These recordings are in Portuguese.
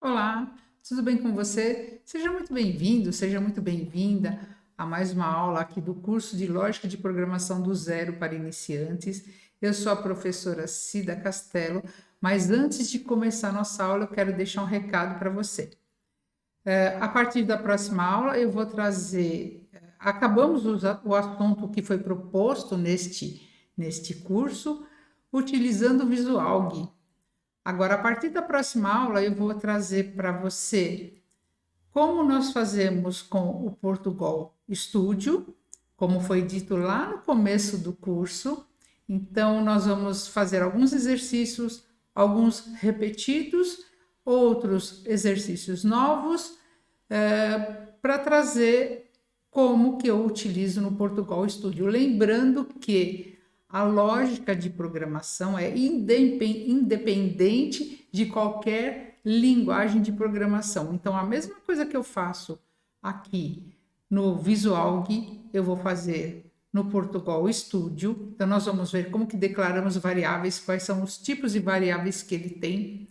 Olá, tudo bem com você? Seja muito bem-vindo, seja muito bem-vinda a mais uma aula aqui do curso de Lógica de Programação do Zero para Iniciantes. Eu sou a professora Cida Castelo, mas antes de começar a nossa aula, eu quero deixar um recado para você. A partir da próxima aula, eu vou trazer. Acabamos o assunto que foi proposto neste curso, utilizando o Visualg. Agora, a partir da próxima aula, eu vou trazer para você como nós fazemos com o Portugal Studio, como foi dito lá no começo do curso. Então, nós vamos fazer alguns exercícios, alguns repetidos, outros exercícios novos, para trazer como que eu utilizo no Portugal Studio. Lembrando que a lógica de programação é independente de qualquer linguagem de programação. Então, a mesma coisa que eu faço aqui no Visualg, eu vou fazer no Portugal Studio. Então, nós vamos ver como que declaramos variáveis, quais são os tipos de variáveis que ele tem.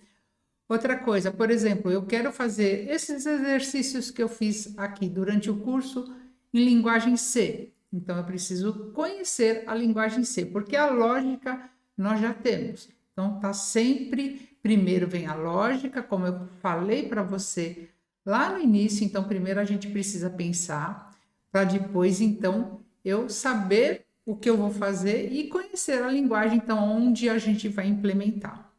Outra coisa, por exemplo, eu quero fazer esses exercícios que eu fiz aqui durante o curso em linguagem C. Então, eu preciso conhecer a linguagem C, porque a lógica nós já temos. Então, tá sempre, primeiro vem a lógica, como eu falei para você lá no início. Então, primeiro a gente precisa pensar, para depois, então, eu saber o que eu vou fazer e conhecer a linguagem, então, onde a gente vai implementar.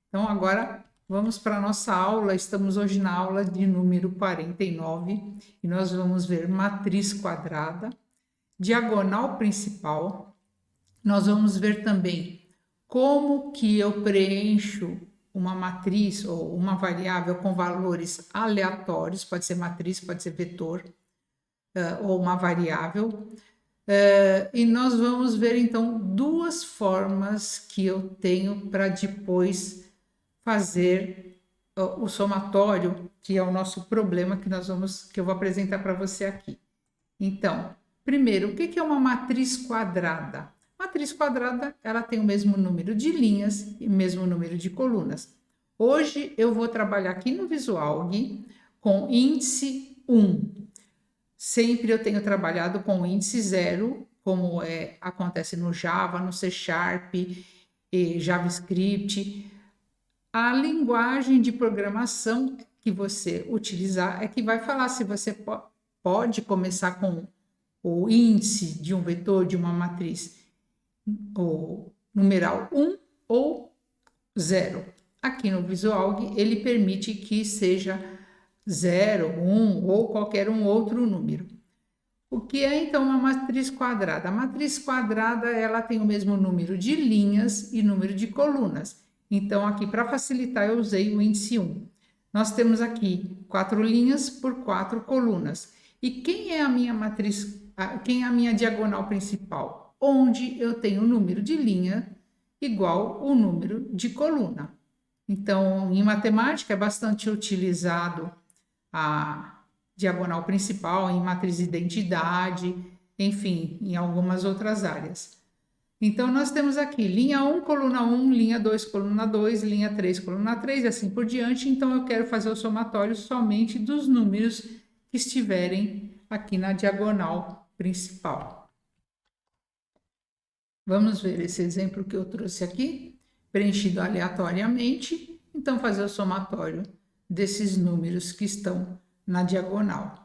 Então, agora vamos para a nossa aula. Estamos hoje na aula de número 49 e nós vamos ver matriz quadrada, diagonal principal. Nós vamos ver também como que eu preencho uma matriz ou uma variável com valores aleatórios, pode ser matriz, pode ser vetor, ou uma variável. E nós vamos ver então duas formas que eu tenho para depois fazer o somatório, que é o nosso problema que eu vou apresentar para você aqui. Então, primeiro, o que é uma matriz quadrada? Matriz quadrada, ela tem o mesmo número de linhas e o mesmo número de colunas. Hoje eu vou trabalhar aqui no Visualg com índice 1. Sempre eu tenho trabalhado com índice 0, como acontece no Java, no C Sharp, e JavaScript. A linguagem de programação que você utilizar é que vai falar se você pode começar com o índice de um vetor, de uma matriz, o numeral 1 ou 0. Aqui no Visualg, ele permite que seja 0, 1 ou qualquer outro número. O que é então uma matriz quadrada? A matriz quadrada, ela tem o mesmo número de linhas e número de colunas. Então, aqui, para facilitar, eu usei o índice 1. Nós temos aqui 4 linhas por 4 colunas. E quem é a minha matriz, quem é a minha diagonal principal? Onde eu tenho o número de linha igual o número de coluna. Então, em matemática, é bastante utilizado a diagonal principal, em matriz de identidade, enfim, em algumas outras áreas. Então, nós temos aqui linha 1, coluna 1, linha 2, coluna 2, linha 3, coluna 3, e assim por diante. Então, eu quero fazer o somatório somente dos números que estiverem aqui na diagonal principal. Vamos ver esse exemplo que eu trouxe aqui, preenchido aleatoriamente. Então, fazer o somatório desses números que estão na diagonal.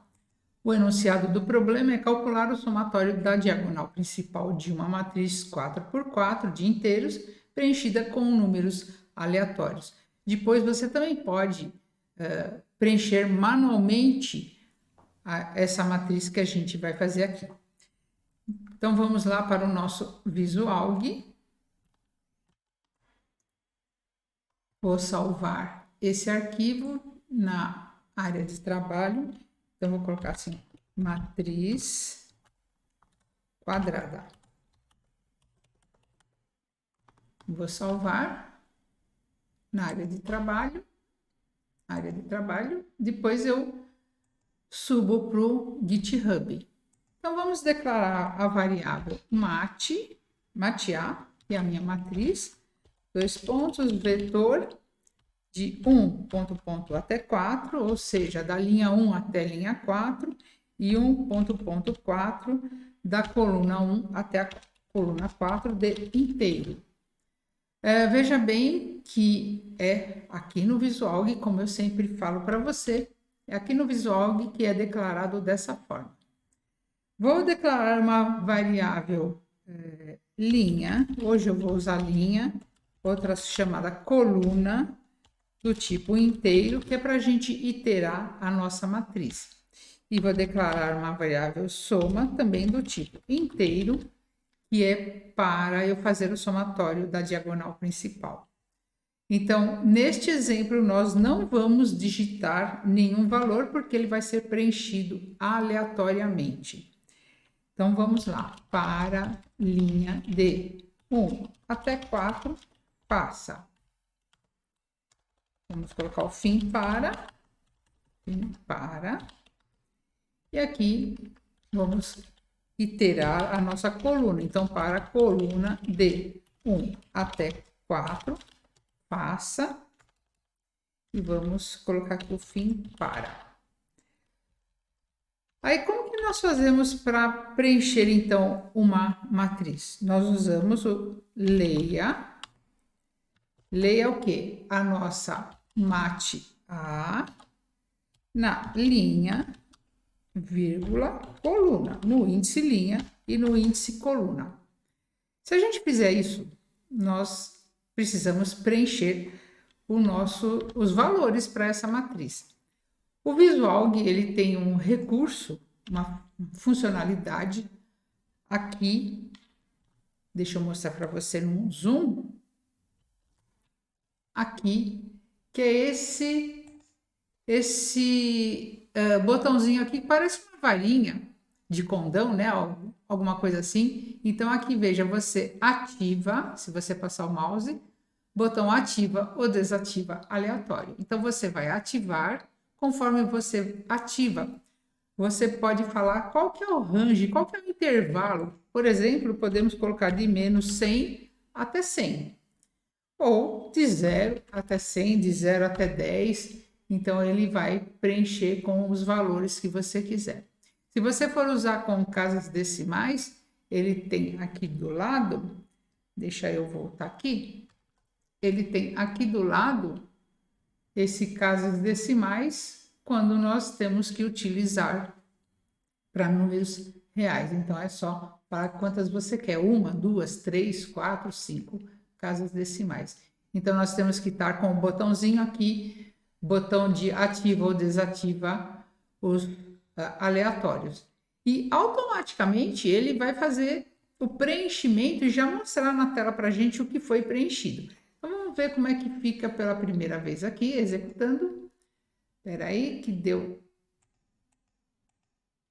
O enunciado do problema é calcular o somatório da diagonal principal de uma matriz 4x4 de inteiros preenchida com números aleatórios. Depois você também pode preencher manualmente essa matriz que a gente vai fazer aqui. Então vamos lá para o nosso Visualg. Vou salvar esse arquivo na área de trabalho. Então, vou colocar assim, matriz quadrada. Vou salvar na área de trabalho. Depois eu subo para o GitHub. Então, vamos declarar a variável matear, que é a minha matriz, 2 pontos, vetor, de 1 ponto até 4, ou seja, da linha 1 até a linha 4, e 1 ponto 4 da coluna 1 até a coluna 4 de inteiro. Veja bem que é aqui no Visualg, como eu sempre falo para você, é aqui no Visualg que é declarado dessa forma. Vou declarar uma variável linha, hoje eu vou usar linha, outra chamada coluna, do tipo inteiro, que é para a gente iterar a nossa matriz. E vou declarar uma variável soma, também do tipo inteiro, que é para eu fazer o somatório da diagonal principal. Então, neste exemplo, nós não vamos digitar nenhum valor, porque ele vai ser preenchido aleatoriamente. Então, vamos lá. Para linha de 1 até 4, passa. Vamos colocar o fim para. E aqui vamos iterar a nossa coluna. Então, para a coluna de 1 até 4, passa. E vamos colocar aqui o fim para. Aí, como que nós fazemos para preencher, então, uma matriz? Nós usamos o leia. Leia o quê? A nossa mate A na linha, vírgula, coluna, no índice linha e no índice coluna. Se a gente fizer isso, nós precisamos preencher os valores para essa matriz. O Visualg, ele tem um recurso, uma funcionalidade aqui, deixa eu mostrar para você no zoom, aqui, que é esse botãozinho aqui que parece uma varinha de condão, né? Alguma coisa assim. Então, aqui, veja, você ativa, se você passar o mouse, botão ativa ou desativa aleatório. Então, você vai ativar, conforme você ativa, você pode falar qual que é o range, qual que é o intervalo. Por exemplo, podemos colocar de menos 100 até 100. Ou de 0 até 100, de 0 até 10. Então, ele vai preencher com os valores que você quiser. Se você for usar com casas decimais, ele tem aqui do lado, deixa eu voltar aqui, ele tem aqui do lado esse casas decimais quando nós temos que utilizar para números reais. Então, é só para quantas você quer, 1, 2, 3, 4, 5 casas decimais. Então, nós temos que estar com o botãozinho aqui, botão de ativa ou desativa os aleatórios. E automaticamente ele vai fazer o preenchimento e já mostrar na tela para a gente o que foi preenchido. Então, vamos ver como é que fica pela primeira vez aqui, executando. Espera aí, que deu...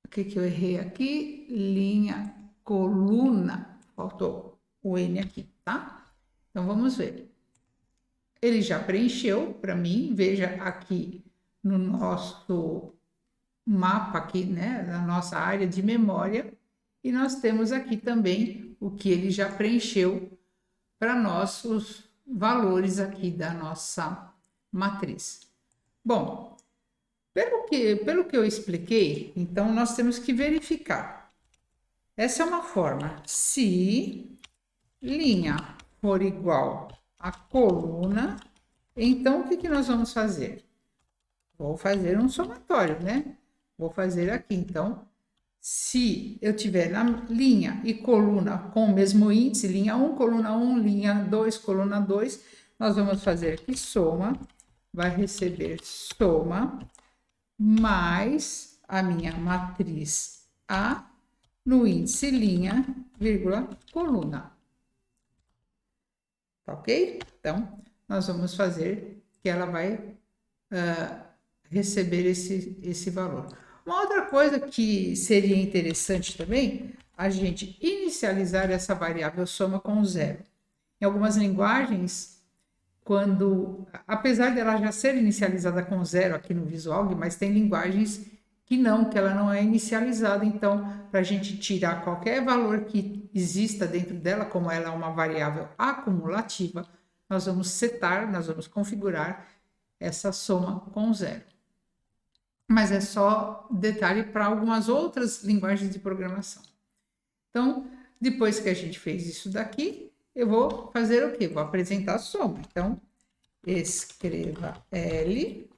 O que eu errei aqui? Linha, coluna. Faltou o N aqui, tá? Então, vamos ver. Ele já preencheu para mim. Veja aqui no nosso mapa aqui, né? Na nossa área de memória. E nós temos aqui também o que ele já preencheu para nós, os valores aqui da nossa matriz. Bom, pelo que eu expliquei, então nós temos que verificar. Essa é uma forma. Se linha for igual a coluna, então o que nós vamos fazer? Vou fazer um somatório, né? Vou fazer aqui, então, se eu tiver na linha e coluna com o mesmo índice, linha 1, coluna 1, linha 2, coluna 2, nós vamos fazer aqui soma, vai receber soma, mais a minha matriz A no índice linha, vírgula, coluna. Tá ok? Então, nós vamos fazer que ela vai receber esse valor. Uma outra coisa que seria interessante também, a gente inicializar essa variável soma com 0. Em algumas linguagens, apesar dela já ser inicializada com 0 aqui no Visualg, mas tem linguagens que ela não é inicializada. Então, para a gente tirar qualquer valor que exista dentro dela, como ela é uma variável acumulativa, nós vamos setar, nós vamos configurar essa soma com zero. Mas é só detalhe para algumas outras linguagens de programação. Então, depois que a gente fez isso daqui, eu vou fazer o quê? Vou apresentar a soma. Então, escreva L,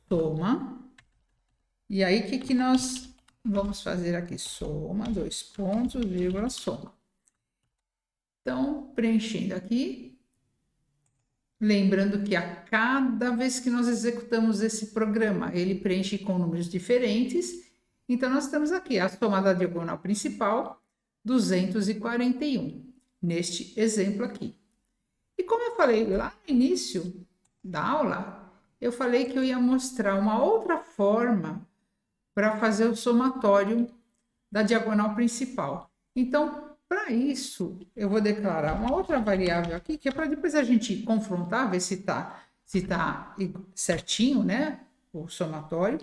soma. E aí, o que nós vamos fazer aqui? Soma, 2 pontos, vírgula, soma. Então, preenchendo aqui, lembrando que a cada vez que nós executamos esse programa, ele preenche com números diferentes. Então, nós temos aqui a soma da diagonal principal, 241, neste exemplo aqui. E como eu falei lá no início da aula, eu falei que eu ia mostrar uma outra forma para fazer o somatório da diagonal principal. Então, para isso, eu vou declarar uma outra variável aqui, que é para depois a gente confrontar, ver se tá certinho, né, o somatório.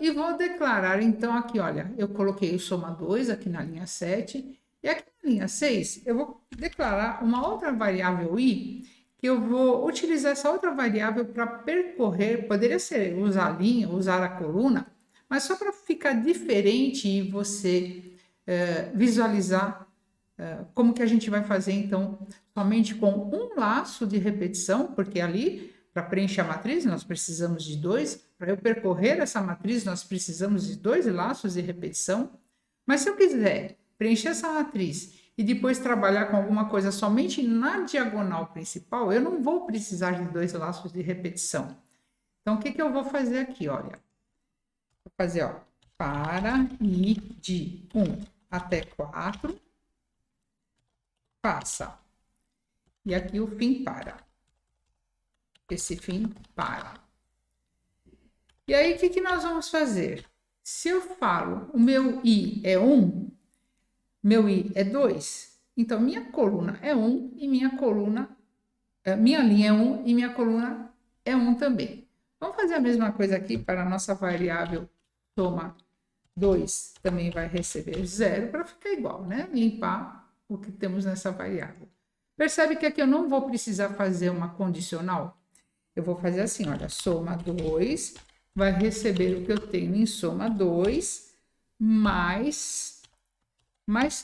E vou declarar, então, aqui, olha, eu coloquei o soma 2 aqui na linha 7, e aqui na linha 6, eu vou declarar uma outra variável i, que eu vou utilizar essa outra variável para percorrer, poderia ser usar a linha, usar a coluna, mas só para ficar diferente e você visualizar como que a gente vai fazer, então, somente com um laço de repetição, porque ali, para preencher a matriz, nós precisamos de 2, para eu percorrer essa matriz, nós precisamos de 2 laços de repetição, mas se eu quiser preencher essa matriz e depois trabalhar com alguma coisa somente na diagonal principal, eu não vou precisar de 2 laços de repetição. Então, o que eu vou fazer aqui, olha? Vou fazer, ó, para i de 1 até 4, passa. E aqui o fim para. Esse fim para. E aí, o que nós vamos fazer? Se eu falo, o meu i é 1, meu i é 2, então minha coluna é 1 e minha linha é 1 e minha coluna é 1 também. Vamos fazer a mesma coisa aqui para a nossa variável soma 2 também vai receber 0 para ficar igual, né? Limpar o que temos nessa variável. Percebe que aqui eu não vou precisar fazer uma condicional? Eu vou fazer assim, olha, soma 2 vai receber o que eu tenho em soma 2 mais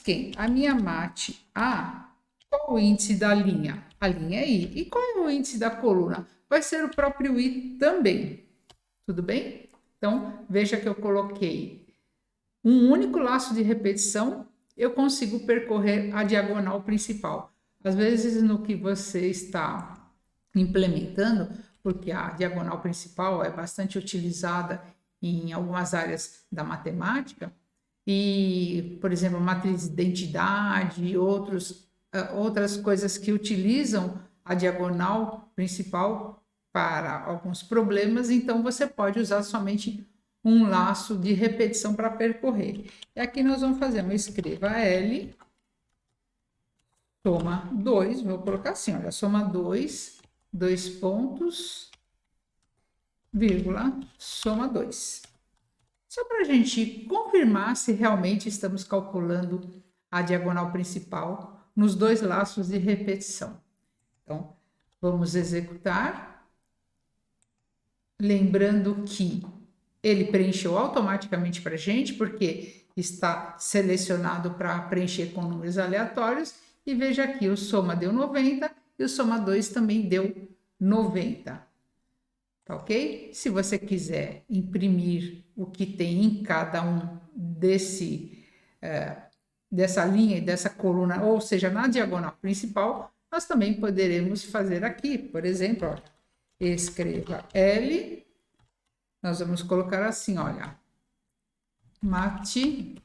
quem? A minha mate A. Qual o índice da linha? A linha é I. E qual é o índice da coluna? Vai ser o próprio I também. Tudo bem? Então, veja que eu coloquei um único laço de repetição, eu consigo percorrer a diagonal principal. Às vezes, no que você está implementando, porque a diagonal principal é bastante utilizada em algumas áreas da matemática, e, por exemplo, matriz de identidade e outras coisas que utilizam a diagonal principal para alguns problemas, então você pode usar somente um laço de repetição para percorrer. E aqui nós vamos fazer uma escreva L, soma 2, vou colocar assim, olha, soma 2, 2 pontos, vírgula, soma 2. Só para a gente confirmar se realmente estamos calculando a diagonal principal nos 2 laços de repetição. Então, vamos executar. Lembrando que ele preencheu automaticamente para a gente, porque está selecionado para preencher com números aleatórios. E veja aqui, o soma deu 90 e o soma 2 também deu 90. Tá ok? Se você quiser imprimir o que tem em cada um dessa linha e dessa coluna, ou seja, na diagonal principal, nós também poderemos fazer aqui. Por exemplo, olha, escreva L, nós vamos colocar assim, olha, mate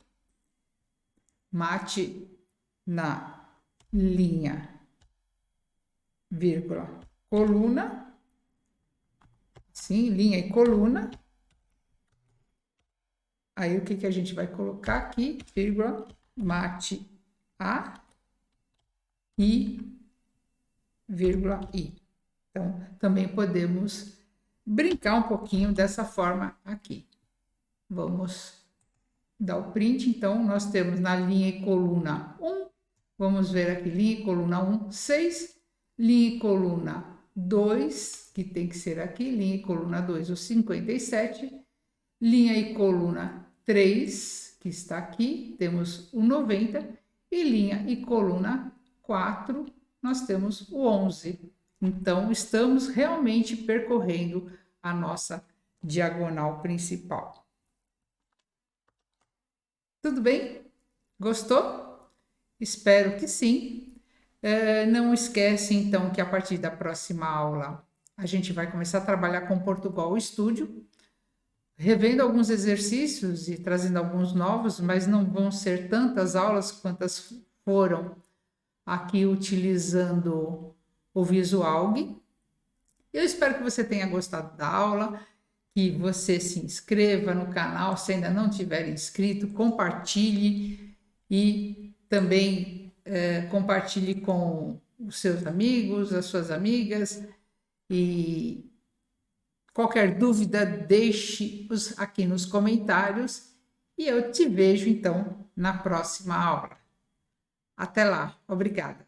na linha, vírgula, coluna, assim, linha e coluna. Aí, o que a gente vai colocar aqui? Vírgula, mate A e vírgula I. Então, também podemos brincar um pouquinho dessa forma aqui. Vamos dar o print. Então, nós temos na linha e coluna 1, vamos ver aqui, linha e coluna 1, 6, linha e coluna 2, que tem que ser aqui, linha e coluna 2, o 57, linha e coluna 3, que está aqui, temos o 90, e linha e coluna 4, nós temos o 11. Então, estamos realmente percorrendo a nossa diagonal principal. Tudo bem? Gostou? Espero que sim. Não esquece, então, que a partir da próxima aula a gente vai começar a trabalhar com Portugal Studio, revendo alguns exercícios e trazendo alguns novos, mas não vão ser tantas aulas quantas foram aqui utilizando o Visualg. Eu espero que você tenha gostado da aula, que você se inscreva no canal se ainda não tiver inscrito, compartilhe e também compartilhe com os seus amigos, as suas amigas, e qualquer dúvida deixe-os aqui nos comentários e eu te vejo então na próxima aula. Até lá, obrigada.